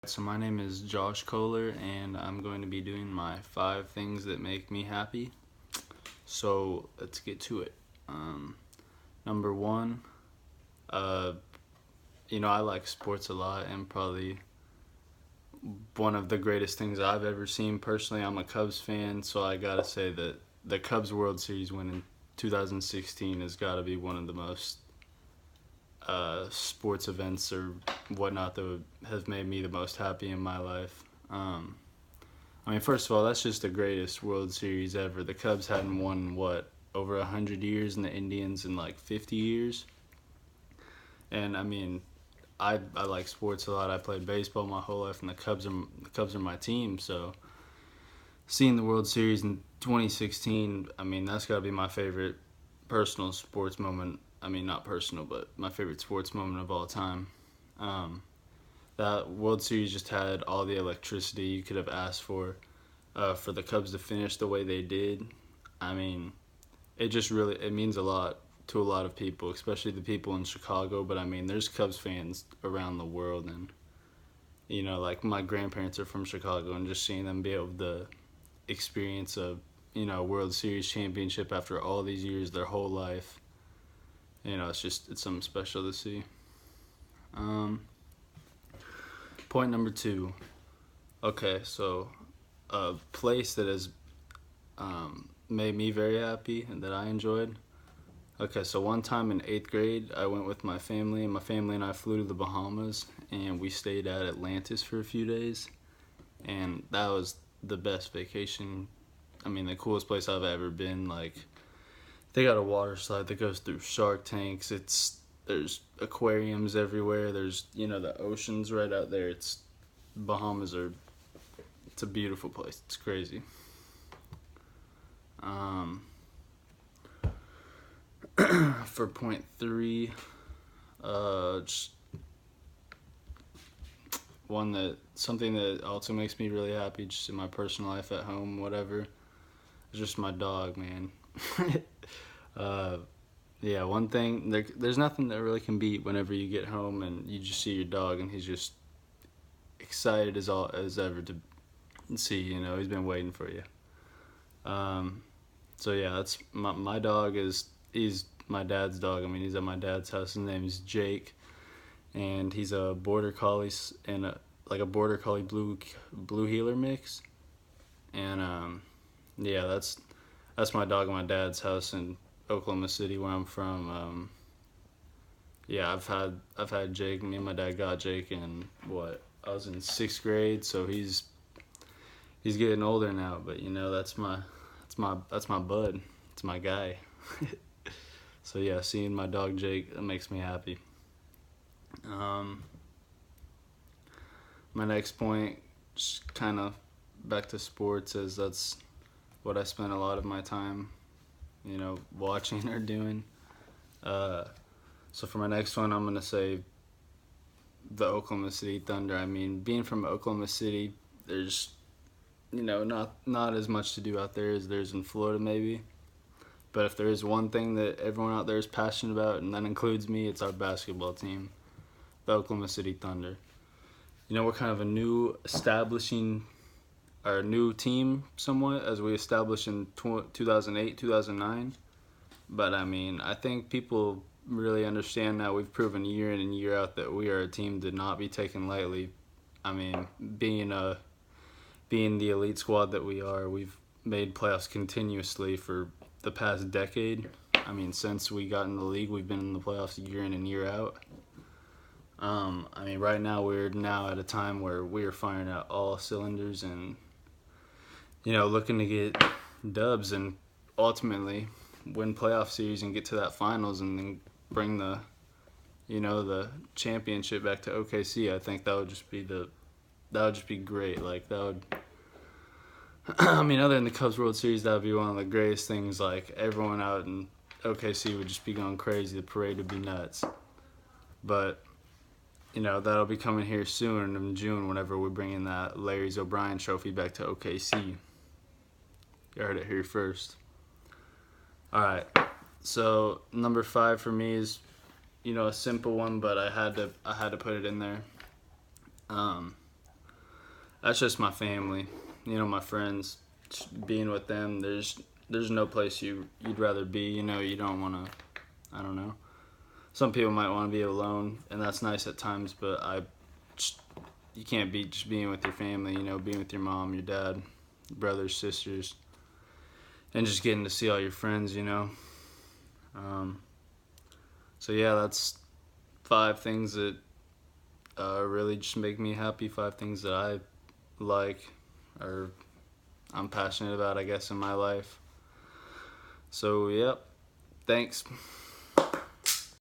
So my name is Josh Kohler, and I'm going to be doing my 5 things that make me happy. So let's get to it. Number one, uh, I like sports a lot, and probably one of the greatest things I've ever seen personally. I'm a Cubs fan, so I gotta say that the Cubs World Series win in 2016 has got to be one of the most sports events or whatnot that would have made me the most happy in my life. First of all, that's just the greatest World Series ever. The Cubs hadn't won, over 100 years, and the Indians in like 50 years. And I like sports a lot. I played baseball my whole life, and the Cubs are my team. So seeing the World Series in 2016, that's got to be my favorite personal sports moment. Not personal, but my favorite sports moment of all time. Um, that World Series just had all the electricity you could have asked for the Cubs to finish the way they did. I mean, it means a lot to a lot of people, especially the people in Chicago. But there's Cubs fans around the world, and like my grandparents are from Chicago, and just seeing them be able to experience a World Series championship after all these years, their whole life. It's something special to see. Um, Point number two. Okay, so a place that has made me very happy and that I enjoyed. Okay, so one time in 8th grade, I went with my family, and my family and I flew to the Bahamas, and we stayed at Atlantis for a few days, and that was the best vacation. The coolest place I've ever been. Like, they got a water slide that goes through shark tanks. There's aquariums everywhere. There's the ocean's right out there. It's a beautiful place. It's crazy. For point three, just something that also makes me really happy, just in my personal life at home, whatever. It's just my dog, man. Yeah, one thing, there's nothing that really can beat whenever you get home and you just see your dog and he's just excited as ever to see. He's been waiting for you. So yeah, that's my dog he's my dad's dog. He's at my dad's house. His name is Jake, and he's a border collie and a border collie blue heeler mix. And yeah, that's my dog at my dad's house in Oklahoma City, where I'm from. Yeah, I've had Jake. Me and my dad got Jake in I was in 6th grade, so he's getting older now. But that's my bud. It's my guy. So yeah, seeing my dog Jake, that makes me happy. My next point, just kind of back to sports, is that's what I spent a lot of my time, watching or doing. So for my next one, I'm gonna say the Oklahoma City Thunder. Being from Oklahoma City, there's not as much to do out there as there's in Florida, maybe. But if there is one thing that everyone out there is passionate about, and that includes me, it's our basketball team, the Oklahoma City Thunder. We're kind of a new team somewhat, as we established in 2008, 2009. But I think people really understand now. We've proven year in and year out that we are a team to not be taken lightly. Being the elite squad that we are, we've made playoffs continuously for the past decade. Since we got in the league, we've been in the playoffs year in and year out. Right now we're at a time where we are firing out all cylinders and looking to get dubs and ultimately win playoff series and get to that finals and then bring the championship back to OKC. I think that would just be great. Like, that would other than the Cubs World Series, that would be one of the greatest things. Like, everyone out in OKC would just be going crazy. The parade would be nuts. But that'll be coming here soon in June, whenever we're bringing that Larry's O'Brien trophy back to OKC. You heard it here first. All right. So number 5 for me is, a simple one, but I had to put it in there. that's just my family. You know, my friends, just being with them. There's no place you'd rather be. You know, you don't want to. I don't know. Some people might want to be alone, and that's nice at times. But you can't beat just being with your family. You know, being with your mom, your dad, brothers, sisters, and just getting to see all your friends. You know. So yeah, that's 5 things that really just make me happy. 5 things that I like, or I'm passionate about, I guess, in my life. So, yep. Thanks.